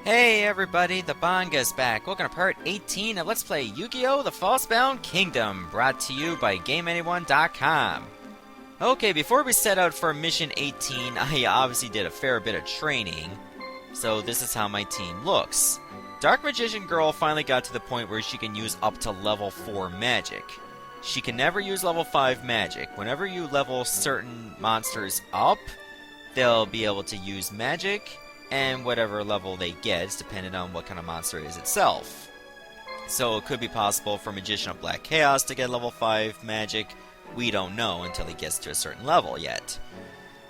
Hey everybody, the Banga's back. Welcome to part 18 of Let's Play Yu-Gi-Oh! The Falsebound Kingdom, brought to you by GameAnyone.com. Okay, before we set out for Mission 18, I obviously did a fair bit of training, so this is how my team looks. Dark Magician Girl finally got to the point where she can use up to level 4 magic. She can never use level 5 magic. Whenever you level certain monsters up, they'll be able to use magic, and whatever level they get is dependent on what kind of monster it is itself. So it could be possible for Magician of Black Chaos to get level 5 magic. We don't know until he gets to a certain level yet.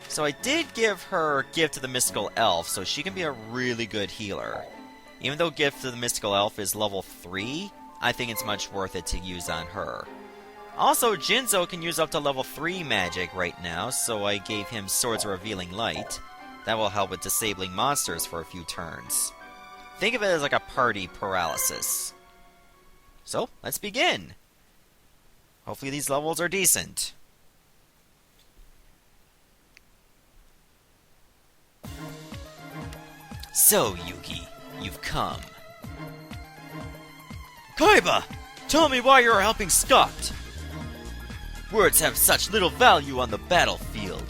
So I did give her Gift to the Mystical Elf, so she can be a really good healer. Even though Gift to the Mystical Elf is level 3, I think it's much worth it to use on her. Also, Jinzo can use up to level 3 magic right now, so I gave him Swords of Revealing Light. That will help with disabling monsters for a few turns. Think of it as like a party paralysis. So, let's begin. Hopefully these levels are decent. So, Yugi, you've come. Kaiba! Tell me why you're helping Scott! Words have such little value on the battlefield.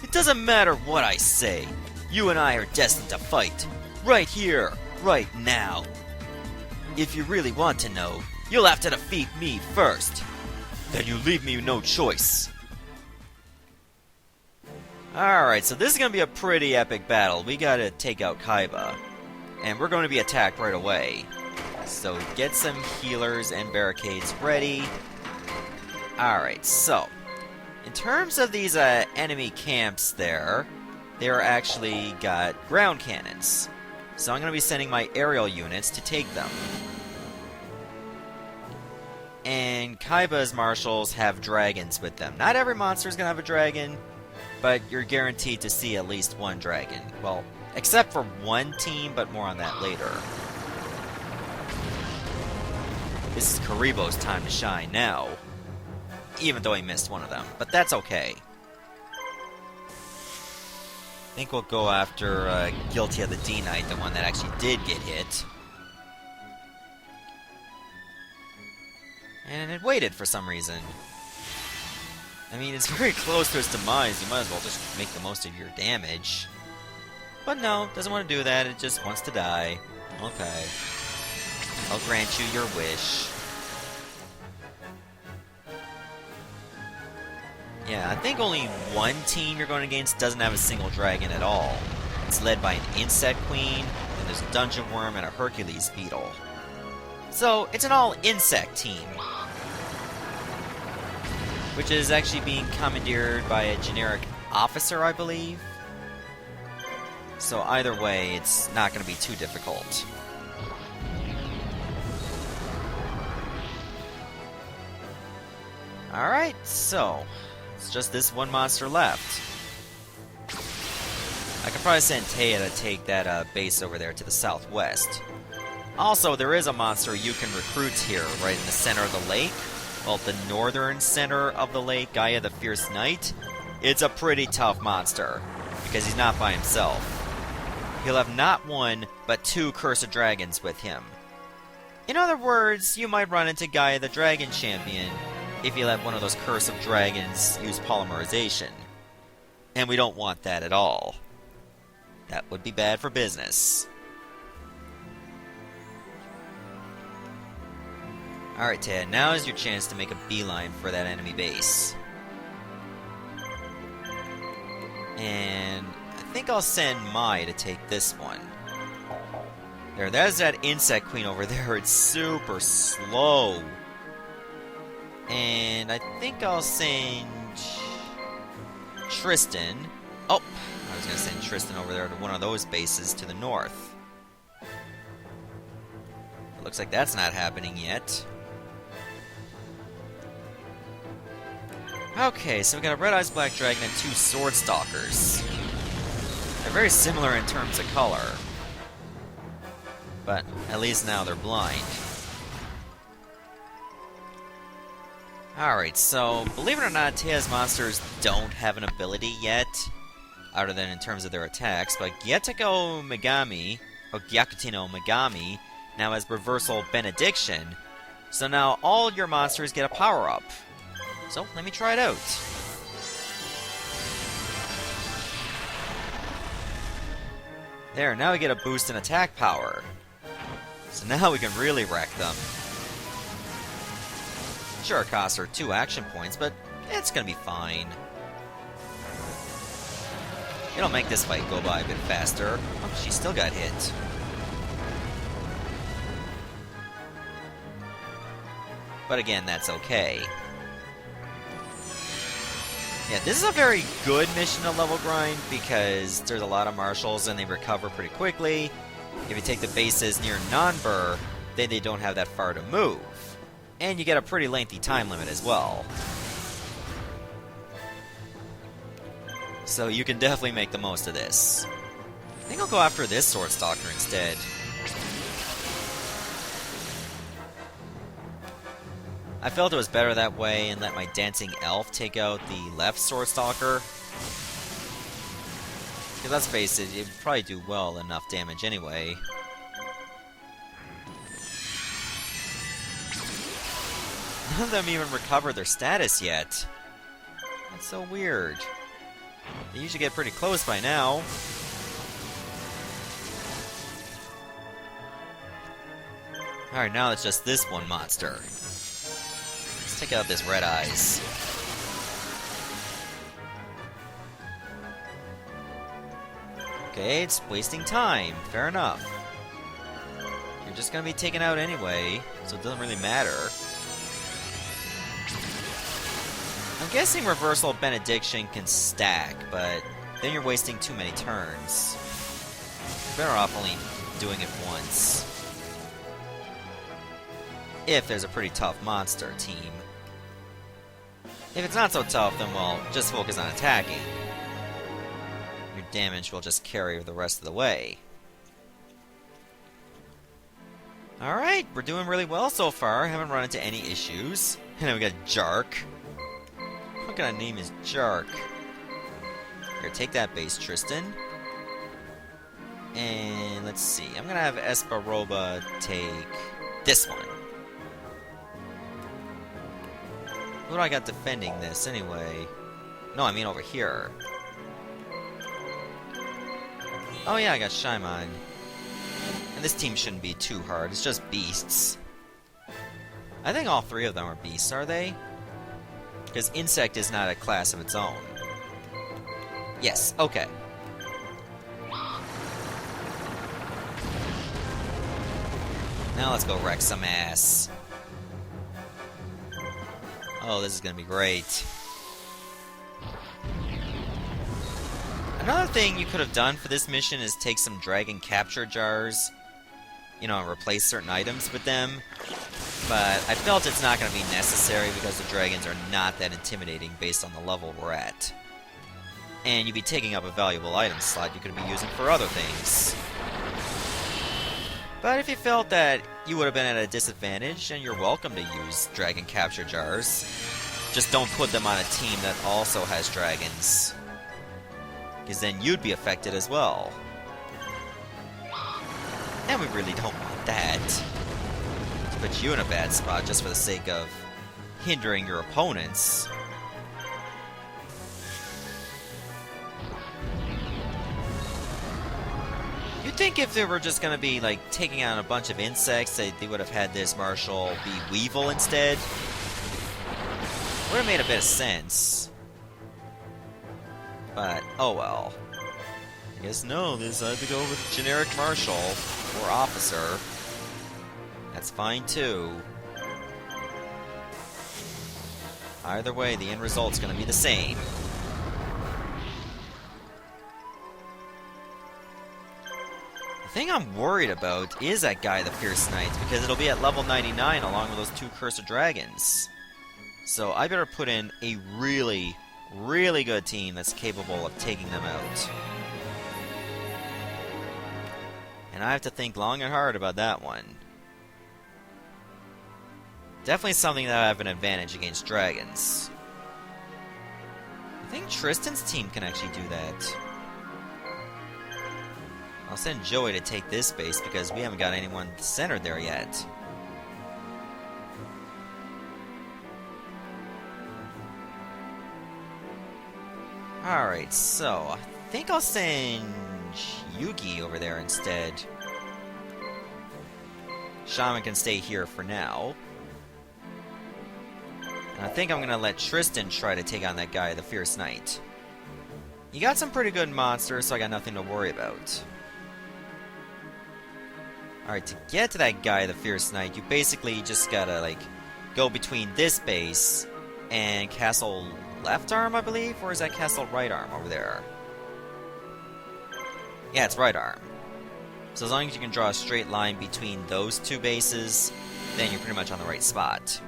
It doesn't matter what I say. You and I are destined to fight. Right here, right now. If you really want to know, you'll have to defeat me first. Then you leave me no choice. Alright, so this is going to be a pretty epic battle. We gotta take out Kaiba. And we're going to be attacked right away. So get some healers and barricades ready. Alright, so in terms of these enemy camps there, they're actually got ground cannons. So I'm going to be sending my aerial units to take them. And Kaiba's marshals have dragons with them. Not every monster is going to have a dragon, but you're guaranteed to see at least one dragon. Well, except for one team, but more on that later. This is Karibo's time to shine now. Even though he missed one of them, but that's okay. I think we'll go after Guilty of the D-Knight, the one that actually did get hit. And it waited for some reason. I mean, it's very close to its demise, you might as well just make the most of your damage. But no, doesn't want to do that, it just wants to die. Okay. I'll grant you your wish. Yeah, I think only one team you're going against doesn't have a single dragon at all. It's led by an Insect Queen, and there's a Dungeon Worm and a Hercules Beetle. So, it's an all-insect team. Which is actually being commandeered by a generic officer, I believe. So either way, it's not going to be too difficult. Alright, so it's just this one monster left. I could probably send Taya to take that base over there to the southwest. Also, there is a monster you can recruit here, right in the center of the lake. Well, the northern center of the lake, Gaia the Fierce Knight. It's a pretty tough monster, because he's not by himself. He'll have not one, but 2 Cursed Dragons with him. In other words, you might run into Gaia the Dragon Champion if you let one of those Curse of Dragons use polymerization. And we don't want that at all. That would be bad for business. Alright, Ted, now is your chance to make a beeline for that enemy base. And I think I'll send Mai to take this one. There's that Insect Queen over there. It's super slow. And I think I'll send Tristan. Oh, I was going to send Tristan over there to one of those bases to the north. It looks like that's not happening yet. Okay, so we got a Red Eyes Black Dragon and 2 Sword Stalkers. They're very similar in terms of color. But at least now they're blind. Alright, so believe it or not, Taya's monsters don't have an ability yet, other than in terms of their attacks, but Getako Megami Gyakuti no Megami now has Reversal Benediction, so now all your monsters get a power-up. So, let me try it out. There, now we get a boost in attack power. So now we can really wreck them. Sure, it costs her 2 action points, but it's gonna be fine. It'll make this fight go by a bit faster. Oh, she still got hit. But again, that's okay. Yeah, this is a very good mission to level grind because there's a lot of marshals and they recover pretty quickly. If you take the bases near non-Burr, then they don't have that far to move. And you get a pretty lengthy time limit as well. So you can definitely make the most of this. I think I'll go after this Sword Stalker instead. I felt it was better that way and let my Dancing Elf take out the left Sword Stalker. Because let's face it, it'd probably do well enough damage anyway. None of them even recovered their status yet. That's so weird. They usually get pretty close by now. Alright, now it's just this one monster. Let's take out this Red Eyes. Okay, it's wasting time. Fair enough. You're just gonna be taken out anyway, so it doesn't really matter. I'm guessing Reversal Benediction can stack, but then you're wasting too many turns. You're better off only doing it once. If there's a pretty tough monster team. If it's not so tough, then well, just focus on attacking. Your damage will just carry the rest of the way. Alright, we're doing really well so far. Haven't run into any issues. And then we got Jark. What kind of name is Jark? Here, take that base, Tristan. And let's see. I'm gonna have Esparoba take this one. Who do I got defending this anyway? No, I mean over here. Oh yeah, I got Shaimon. And this team shouldn't be too hard. It's just beasts. I think all 3 of them are beasts, are they? Because Insect is not a class of its own. Yes, okay. Now let's go wreck some ass. Oh, this is gonna be great. Another thing you could have done for this mission is take some dragon capture jars, you know, and replace certain items with them. But I felt it's not going to be necessary because the dragons are not that intimidating based on the level we're at. And you'd be taking up a valuable item slot you could be using for other things. But if you felt that you would have been at a disadvantage, then you're welcome to use dragon capture jars. Just don't put them on a team that also has dragons. Because then you'd be affected as well. And we really don't want that. Put you in a bad spot just for the sake of hindering your opponents. You'd think if they were just gonna be like taking on a bunch of insects, they would have had this marshal be Weevil instead. Would have made a bit of sense. But oh well. I guess no, they decided to go with generic marshal or officer. That's fine too. Either way, the end result's gonna be the same. The thing I'm worried about is that guy, the Fierce Knight, because it'll be at level 99 along with those 2 Cursed Dragons. So I better put in a really, really good team that's capable of taking them out. And I have to think long and hard about that one. Definitely something that I have an advantage against dragons. I think Tristan's team can actually do that. I'll send Joey to take this base because we haven't got anyone centered there yet. Alright, so I think I'll send Yugi over there instead. Shaman can stay here for now. And I think I'm gonna let Tristan try to take on that guy, the Fierce Knight. You got some pretty good monsters, so I got nothing to worry about. Alright, to get to that guy, the Fierce Knight, you basically just gotta, like, go between this base and Castle Left Arm, I believe? Or is that Castle Right Arm over there? Yeah, it's Right Arm. So as long as you can draw a straight line between those two bases, then you're pretty much on the right spot.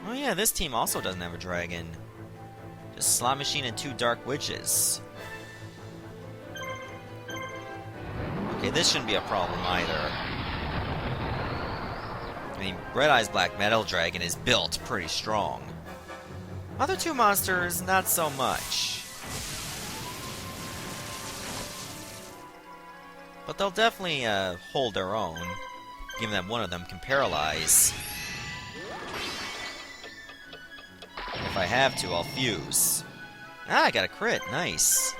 Oh yeah, this team also doesn't have a dragon. Just Slot Machine and 2 Dark Witches. Okay, this shouldn't be a problem either. I mean, Red Eye's Black Metal Dragon is built pretty strong. Other 2 monsters, not so much. But they'll definitely hold their own, given that one of them can paralyze. If I have to, I'll fuse. Ah, I got a crit. Nice.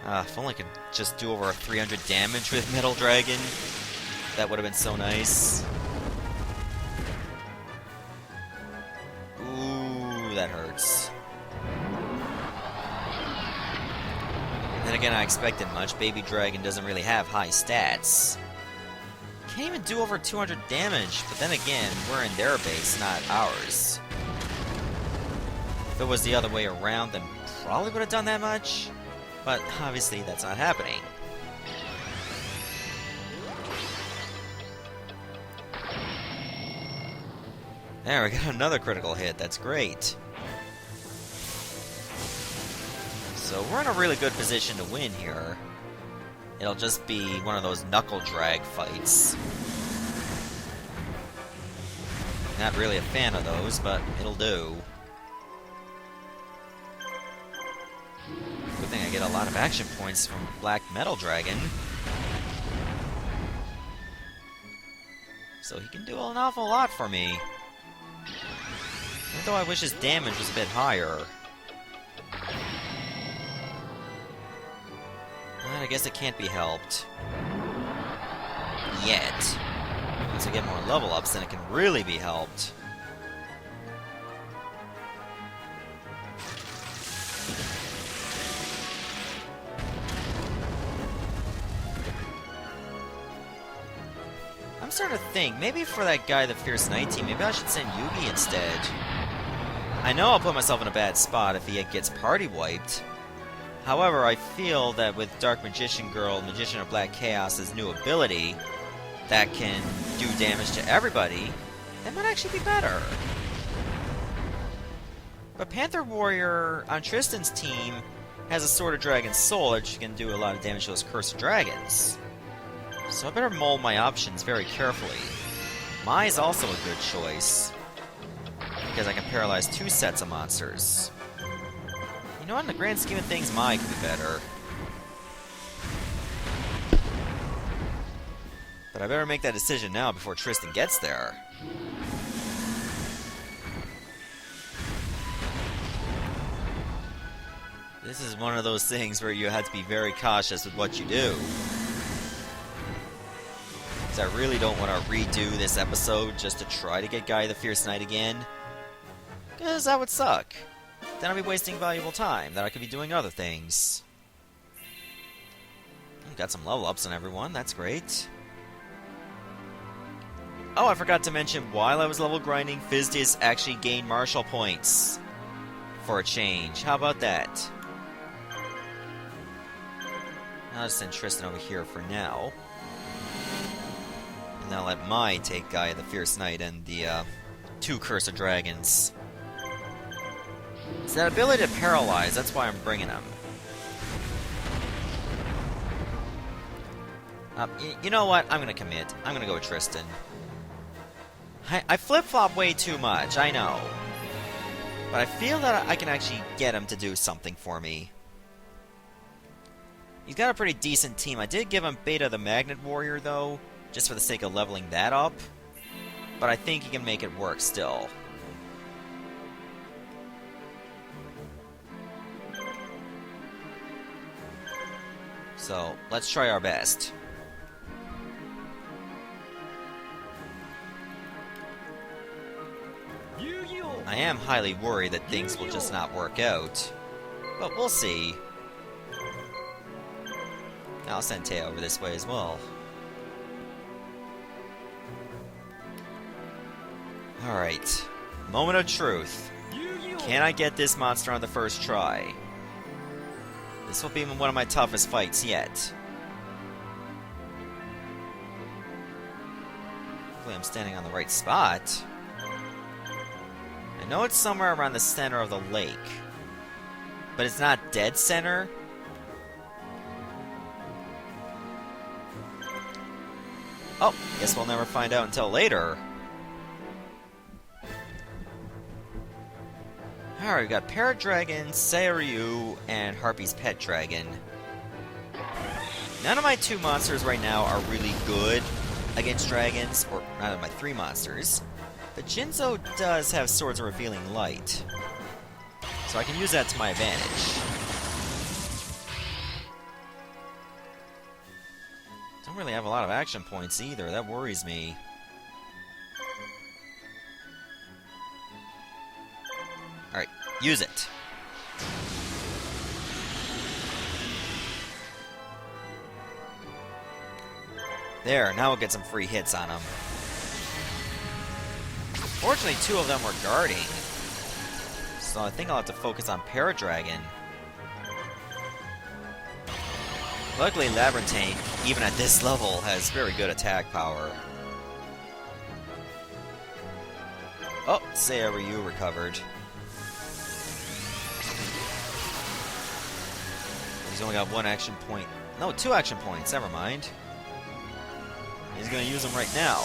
If only I could just do over 300 damage with Metal Dragon. That would have been so nice. Ooh, that hurts. Then again, I expected much. Baby Dragon doesn't really have high stats. Can't even do over 200 damage, but then again, we're in their base, not ours. If it was the other way around, then probably would have done that much. But obviously, that's not happening. There, we got another critical hit. That's great. So we're in a really good position to win here. It'll just be one of those knuckle drag fights. Not really a fan of those, but it'll do. Good thing I get a lot of action points from Black Metal Dragon. So he can do an awful lot for me. Even though I wish his damage was a bit higher. But I guess it can't be helped. Yet. Once I get more level ups, then it can really be helped. I'm starting to think, maybe for that guy, the Fierce Knight team, maybe I should send Yugi instead. I know I'll put myself in a bad spot if he gets party wiped. However, I feel that with Dark Magician Girl, Magician of Black Chaos' new ability that can do damage to everybody, that might actually be better. But Panther Warrior on Tristan's team has a Sword of Dragon Soul that she can do a lot of damage to those Cursed Dragons. So I better mold my options very carefully. Mai is also a good choice, because I can paralyze 2 sets of monsters. You know what, in the grand scheme of things, Mai could be better. But I better make that decision now before Tristan gets there. This is one of those things where you have to be very cautious with what you do. I really don't want to redo this episode just to try to get Gaia the Fierce Knight again. Because that would suck. Then I'd be wasting valuable time that I could be doing other things. Got some level ups on everyone, that's great. Oh, I forgot to mention, while I was level grinding, Fizdis actually gained marshal points. For a change. How about that? I'll just send Tristan over here for now. And then I'll let Mai take Gaia the Fierce Knight and the 2 Cursed Dragons. It's that ability to paralyze, that's why I'm bringing him. You know what? I'm gonna commit. I'm gonna go with Tristan. I flip-flop way too much, I know. But I feel that I can actually get him to do something for me. He's got a pretty decent team. I did give him Beta the Magnet Warrior, though, just for the sake of leveling that up. But I think he can make it work still. So, let's try our best. I am highly worried that things will just not work out. But we'll see. I'll send Teo over this way as well. Alright. Moment of truth. Can I get this monster on the first try? This will be one of my toughest fights yet. Hopefully I'm standing on the right spot. I know it's somewhere around the center of the lake. But it's not dead center. Oh, guess we'll never find out until later. Alright, we got Parrot Dragon, Seiryu, and Harpy's Pet Dragon. None of my 2 monsters right now are really good against dragons, or none of my 3 monsters. But Jinzo does have Swords of Revealing Light, so I can use that to my advantage. Don't really have a lot of action points either, that worries me. Alright, use it. There, now we'll get some free hits on him. Fortunately, 2 of them were guarding, so I think I'll have to focus on Paradragon. Luckily, Labyrinthine, even at this level, has very good attack power. Oh, Seiryu recovered. He's only got 1 action point. No, 2 action points, never mind. He's gonna use them right now.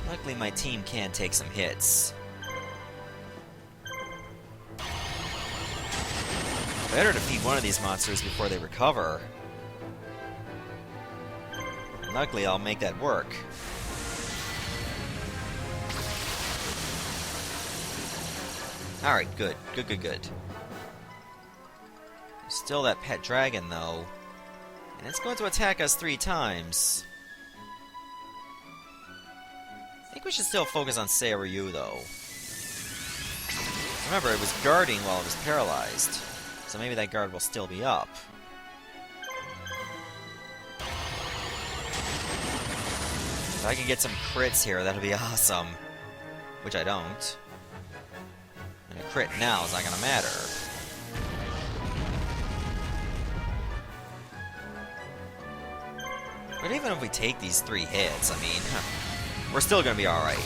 Luckily, my team can take some hits. Better defeat one of these monsters before they recover. And luckily, I'll make that work. Alright, good. Good. Still that pet dragon, though. And it's going to attack us 3 times. I think we should still focus on Seiryu, though. Remember, it was guarding while it was paralyzed. So maybe that guard will still be up. If I can get some crits here, that'll be awesome. Which I don't. And a crit now is not gonna matter. But even if we take these 3 hits, I mean, we're still gonna be alright.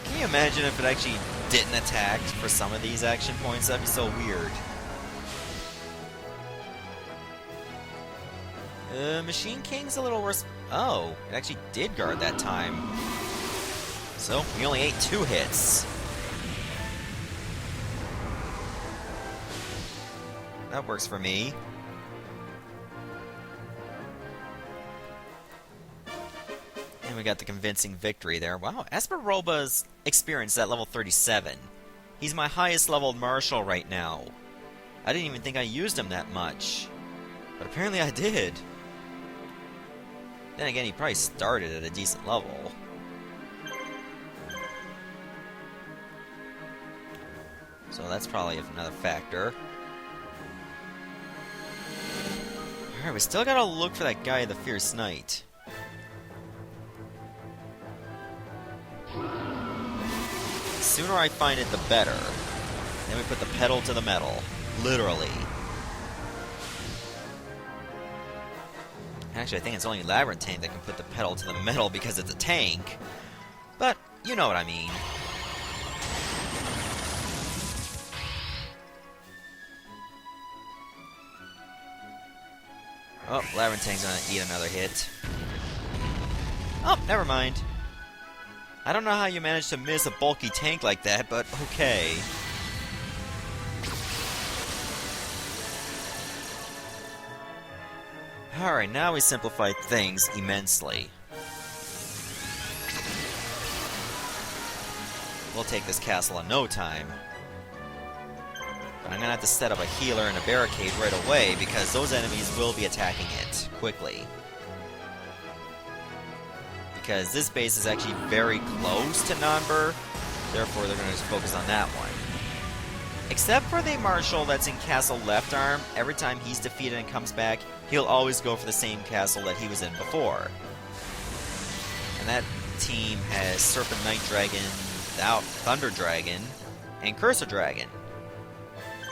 Can you imagine if it actually didn't attack for some of these action points? That'd be so weird. Machine King's a little worse. Oh, it actually did guard that time. So, we only ate 2 hits. That works for me. And we got the convincing victory there. Wow, Asperoba's experience at level 37. He's my highest leveled marshal right now. I didn't even think I used him that much. But apparently I did. Then again, he probably started at a decent level. So that's probably another factor. Alright, we still gotta look for that guy, the Fierce Knight. The sooner I find it, the better. Then we put the pedal to the metal. Literally. Actually, I think it's only Labyrinthine that can put the pedal to the metal because it's a tank. But, you know what I mean. Oh, Laventang's gonna eat another hit. Oh, never mind. I don't know how you managed to miss a bulky tank like that, but okay. Alright, now we simplified things immensely. We'll take this castle in no time. But I'm gonna have to set up a healer and a barricade right away because those enemies will be attacking it quickly. Because this base is actually very close to Nanber, therefore they're gonna just focus on that one. Except for the marshal that's in castle left arm, every time he's defeated and comes back, he'll always go for the same castle that he was in before. And that team has Serpent Knight Dragon, Thunder Dragon, and Cursor Dragon.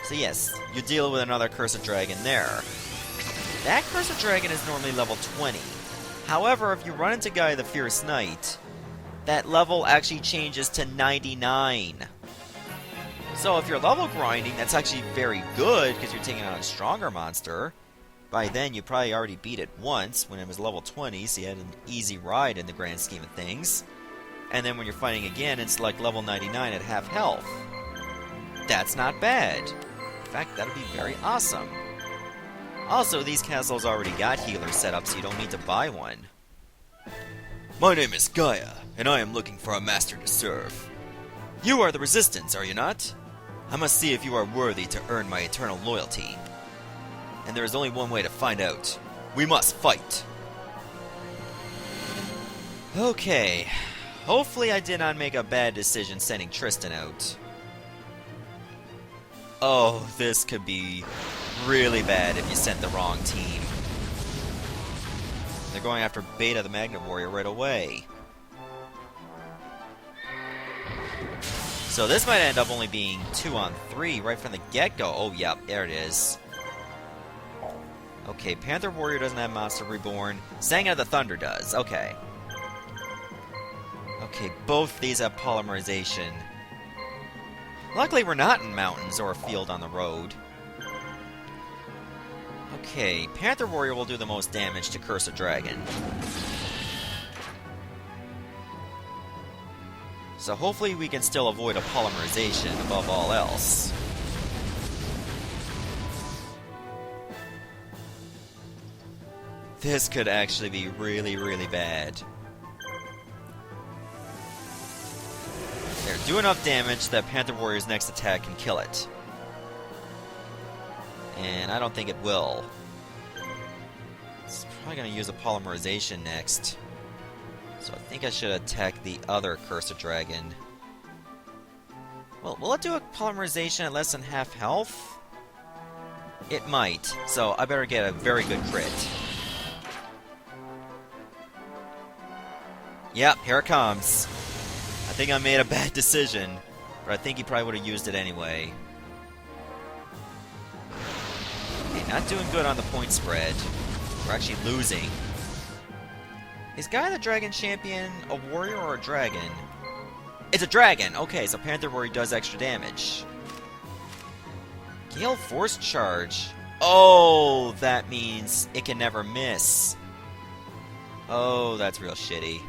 So yes, you deal with another Cursor Dragon there. That Cursor Dragon is normally level 20. However, if you run into Gaia the Fierce Knight, that level actually changes to 99. So if you're level grinding, that's actually very good because you're taking on a stronger monster. By then, you probably already beat it once when it was level 20, so you had an easy ride in the grand scheme of things. And then when you're fighting again, it's like level 99 at half health. That's not bad. In fact, that would be very awesome. Also, these castles already got healers set up, so you don't need to buy one. My name is Gaia, and I am looking for a master to serve. You are the Resistance, are you not? I must see if you are worthy to earn my eternal loyalty. And there is only one way to find out. We must fight! Okay. Hopefully I did not make a bad decision sending Tristan out. Oh, this could be really bad if you sent the wrong team. They're going after Beta the Magnet Warrior right away. So this might end up only being 2-on-3 right from the get-go. Oh, yeah, there it is. Okay, Panther Warrior doesn't have Monster Reborn. Sanga the Thunder does. Okay. Okay, both these have Polymerization. Luckily, we're not in mountains or a field on the road. Okay, Panther Warrior will do the most damage to Cursor Dragon. So hopefully we can still avoid a Polymerization above all else. This could actually be really, really bad. There, do enough damage that Panther Warrior's next attack can kill it. And I don't think it will. It's probably going to use a Polymerization next. So I think I should attack the other Cursor Dragon. Well, will it do a Polymerization at less than half health? It might, so I better get a very good crit. Yep, here it comes. I think I made a bad decision, but I think he probably would have used it anyway. Okay, not doing good on the point spread. We're actually losing. Is Gaia the Dragon Champion a warrior or a dragon? It's a dragon! Okay, so Panther Warrior does extra damage. Gale Force Charge. Oh, that means it can never miss. Oh, that's real shitty.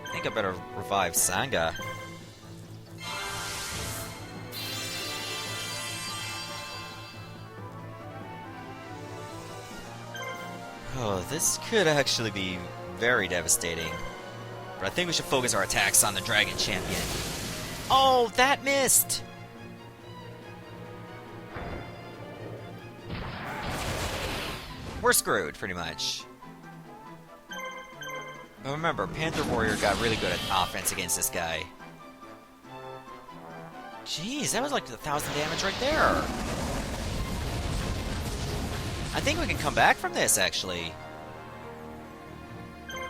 I think I better revive Sanga. Oh, this could actually be very devastating. But I think we should focus our attacks on the Dragon Champion. Oh, that missed! We're screwed, pretty much. But remember, Panther Warrior got really good at offense against this guy. Jeez, that was like 1,000 damage right there. I think we can come back from this, actually.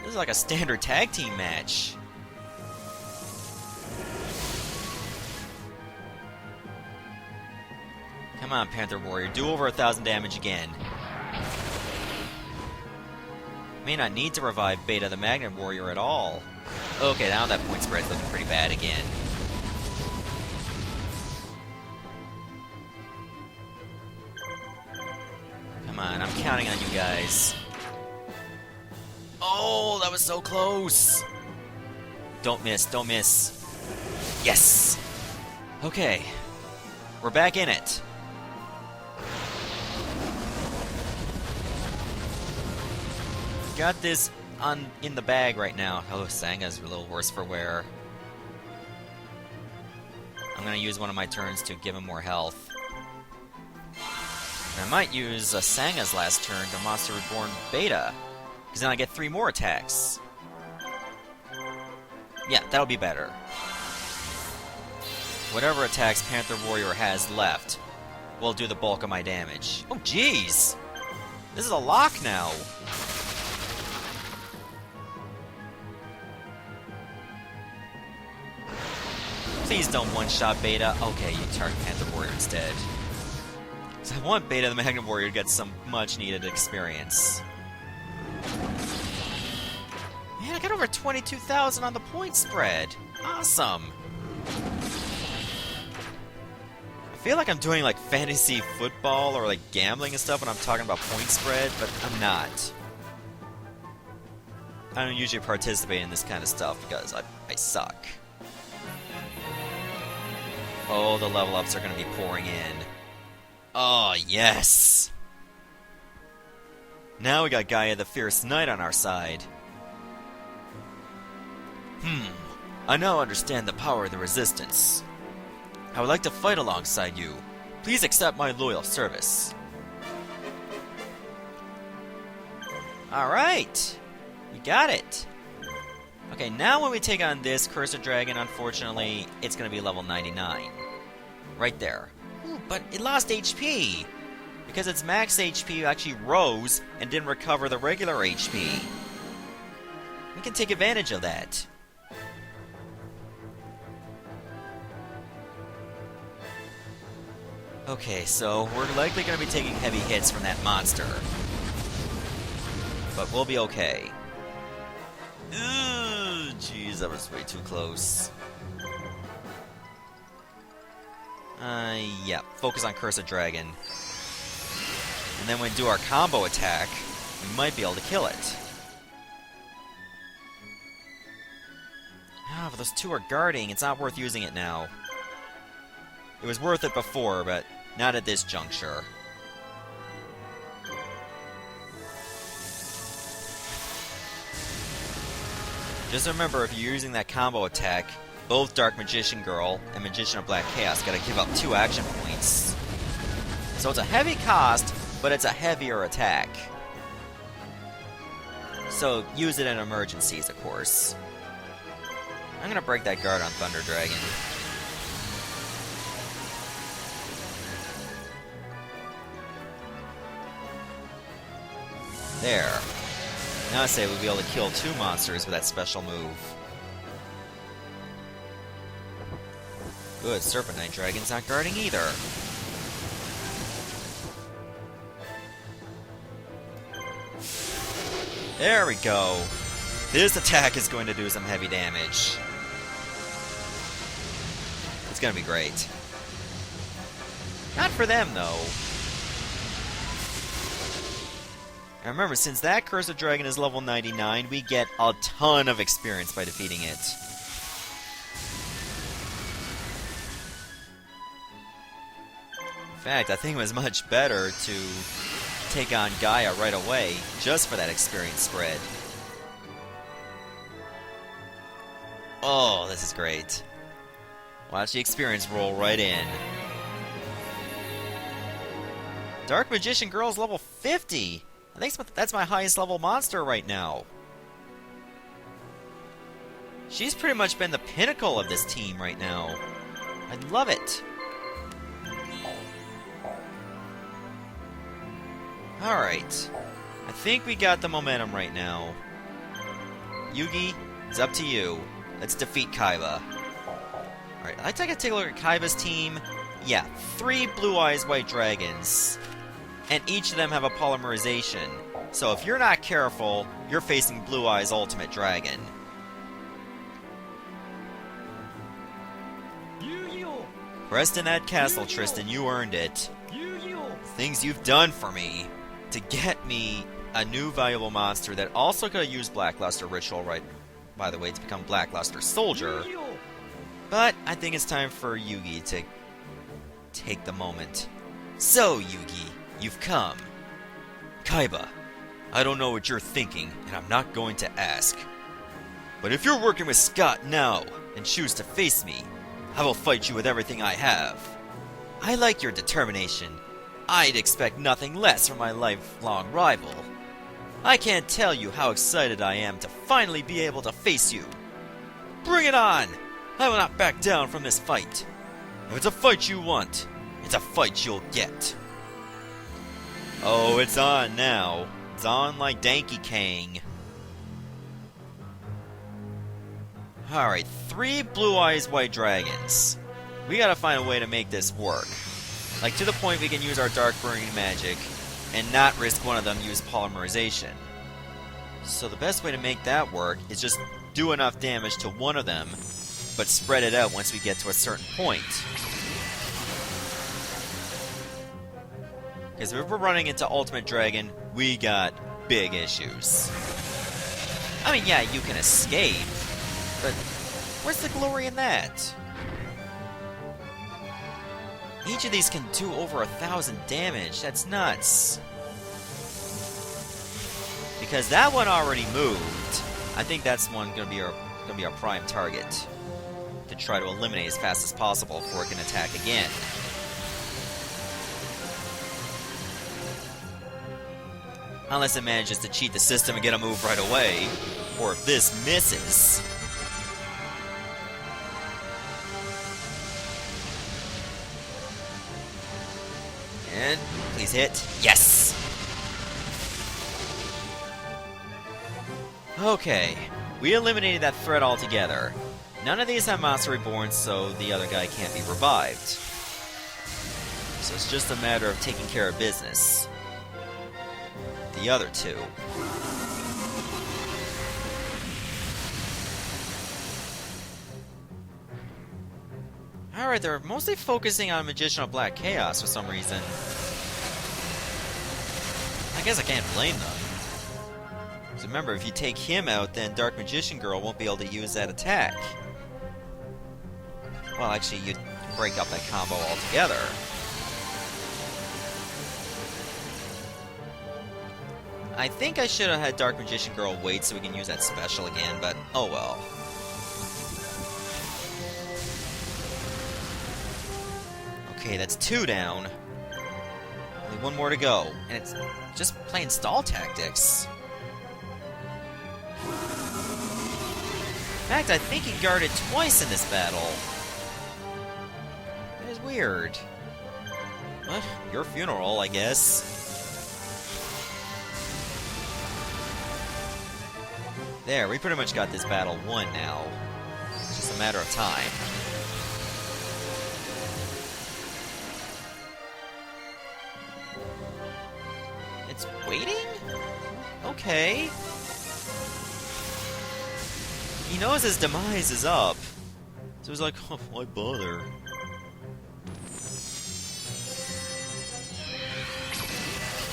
This is like a standard tag team match. Come on, Panther Warrior, do over 1,000 damage again. May not need to revive Beta the Magnet Warrior at all. Okay, now that point spread's looking pretty bad again. Come on, I'm counting on you guys. Oh, that was so close! Don't miss, don't miss. Yes! Okay. We're back in it. Got this in the bag right now. Oh, Sanga's a little worse for wear. I'm gonna use one of my turns to give him more health. And I might use Sanga's last turn to Monster Reborn Beta, because then I get 3 more attacks. Yeah, that'll be better. Whatever attacks Panther Warrior has left will do the bulk of my damage. Oh, jeez! This is a lock now! Please don't one-shot Beta. Okay, you target Panther Warrior instead. So I want Beta the Magnet Warrior to get some much-needed experience. Man, I got over 22,000 on the point spread. Awesome! I feel like I'm doing like fantasy football or like gambling and stuff when I'm talking about point spread, but I'm not. I don't usually participate in this kind of stuff because I suck. Oh, the level ups are going to be pouring in. Oh, yes! Now we got Gaia the Fierce Knight on our side. I now understand the power of the Resistance. I would like to fight alongside you. Please accept my loyal service. Alright! You got it! Okay, now when we take on this Cursed Dragon, unfortunately, it's going to be level 99. Right there. Ooh, but it lost HP! Because its max HP actually rose and didn't recover the regular HP. We can take advantage of that. Okay, so we're likely going to be taking heavy hits from that monster. But we'll be okay. Ooh, jeez, that was way too close. Yeah, focus on Cursed Dragon. And then when we do our combo attack, we might be able to kill it. Ah, but those two are guarding, it's not worth using it now. It was worth it before, but not at this juncture. Just remember, if you're using that combo attack, both Dark Magician Girl and Magician of Black Chaos gotta give up 2 action points. So it's a heavy cost, but it's a heavier attack. So use it in emergencies, of course. I'm gonna break that guard on Thunder Dragon. There. Now I say we'll be able to kill 2 monsters with that special move. Good, Serpent Knight Dragon's not guarding either. There we go. This attack is going to do some heavy damage. It's gonna be great. Not for them, though. And remember, since that Cursed Dragon is level 99, we get a ton of experience by defeating it. In fact, I think it was much better to take on Gaia right away, just for that experience spread. Oh, this is great. Watch the experience roll right in. Dark Magician Girl's level 50! I think that's my highest level monster right now. She's pretty much been the pinnacle of this team right now. I love it. Alright. I think we got the momentum right now. Yugi, it's up to you. Let's defeat Kaiba. Alright, I'd like to take a look at Kaiba's team. Yeah, 3 Blue Eyes White Dragons. And each of them have a polymerization. So if you're not careful, you're facing Blue Eyes Ultimate Dragon. Rest in that castle, Tristan. You earned it. Things you've done for me. to get me a new valuable monster that also could use Blackluster Ritual, right, by the way, to become Blackluster Soldier. But I think it's time for Yugi to take the moment. So, Yugi, you've come. Kaiba, I don't know what you're thinking, and I'm not going to ask. But if you're working with Scott now, and choose to face me, I will fight you with everything I have. I like your determination. I'd expect nothing less from my lifelong rival. I can't tell you how excited I am to finally be able to face you. Bring it on! I will not back down from this fight. If it's a fight you want, it's a fight you'll get. Oh, it's on now. It's on like Danky Kang. Alright, 3 Blue Eyes White Dragons. We gotta find a way to make this work. Like, to the point we can use our Dark Burning Magic and not risk one of them use Polymerization. So the best way to make that work is just do enough damage to one of them, but spread it out once we get to a certain point. Because if we're running into Ultimate Dragon, we got big issues. I mean, yeah, you can escape, but where's the glory in that? Each of these can do over 1,000 damage. That's nuts. Because that one already moved. I think that's one gonna be our prime target to try to eliminate as fast as possible before it can attack again. Unless it manages to cheat the system and get a move right away, or if this misses. And please hit. Yes! Okay, we eliminated that threat altogether. None of these have Monster Reborn, so the other guy can't be revived. So it's just a matter of taking care of business. The other two. Alright, they're mostly focusing on Magician of Black Chaos for some reason. I guess I can't blame them. Because remember, if you take him out, then Dark Magician Girl won't be able to use that attack. Well, actually, you'd break up that combo altogether. I think I should have had Dark Magician Girl wait so we can use that special again, but oh well. Okay, that's 2 down. Only 1 more to go, and it's just plain stall tactics. In fact, I think he guarded twice in this battle. That is weird. What? Your funeral, I guess. There, we pretty much got this battle won now. It's just a matter of time. It's waiting? Okay. He knows his demise is up. So he's like, oh, why bother?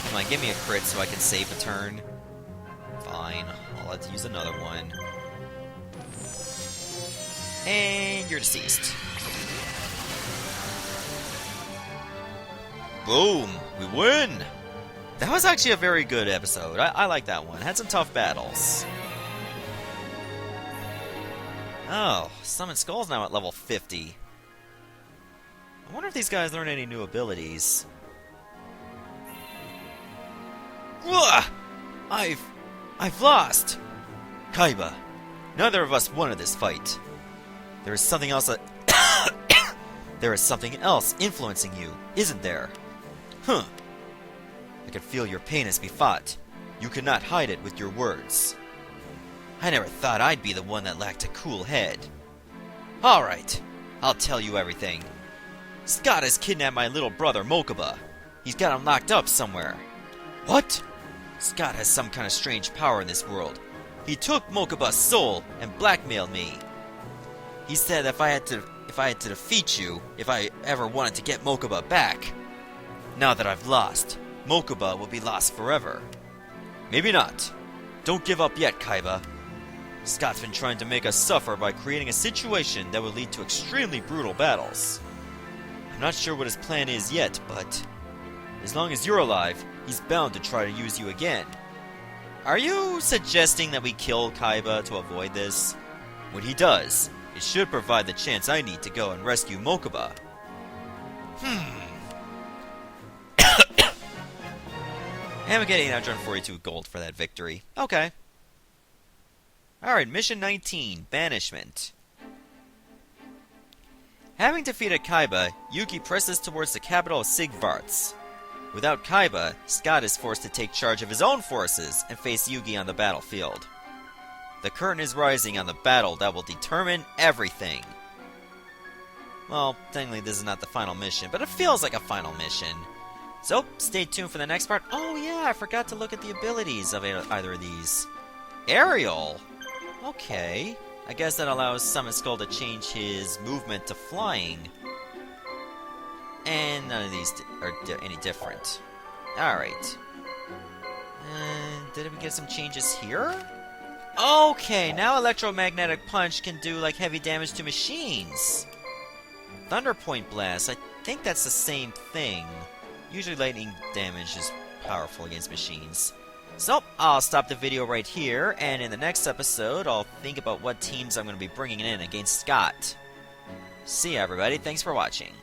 Come on, give me a crit so I can save a turn. Fine, I'll have to use another one. And you're deceased. Boom! We win! That was actually a very good episode. I like that one. It had some tough battles. Oh, Summon Skull's now at level 50. I wonder if these guys learn any new abilities. Ugh! I've lost! Kaiba, neither of us wanted this fight. There is something else there is something else influencing you, isn't there? Huh. I can feel your pain as we fought. You could not hide it with your words. I never thought I'd be the one that lacked a cool head. Alright, I'll tell you everything. Scott has kidnapped my little brother, Mokuba. He's got him locked up somewhere. What? Scott has some kind of strange power in this world. He took Mokuba's soul and blackmailed me. He said if I had to defeat you, if I ever wanted to get Mokuba back. Now that I've lost, Mokuba will be lost forever. Maybe not. Don't give up yet, Kaiba. Scott's been trying to make us suffer by creating a situation that would lead to extremely brutal battles. I'm not sure what his plan is yet, but as long as you're alive, he's bound to try to use you again. Are you suggesting that we kill Kaiba to avoid this? When he does, it should provide the chance I need to go and rescue Mokuba. And we get 842 gold for that victory. Okay. Alright, Mission 19, Banishment. Having defeated Kaiba, Yugi presses towards the capital of Sigvarts. Without Kaiba, Scott is forced to take charge of his own forces and face Yugi on the battlefield. The curtain is rising on the battle that will determine everything. Well, technically this is not the final mission, but it feels like a final mission. So, stay tuned for the next part. Oh yeah, I forgot to look at the abilities of either of these. Aerial? Okay. I guess that allows Summon Skull to change his movement to flying. And none of these are any different. Alright. Did we get some changes here? Okay, now Electromagnetic Punch can do like heavy damage to machines. Thunderpoint Blast, I think that's the same thing. Usually lightning damage is powerful against machines. So, I'll stop the video right here, and in the next episode, I'll think about what teams I'm going to be bringing in against Scott. See ya, everybody. Thanks for watching.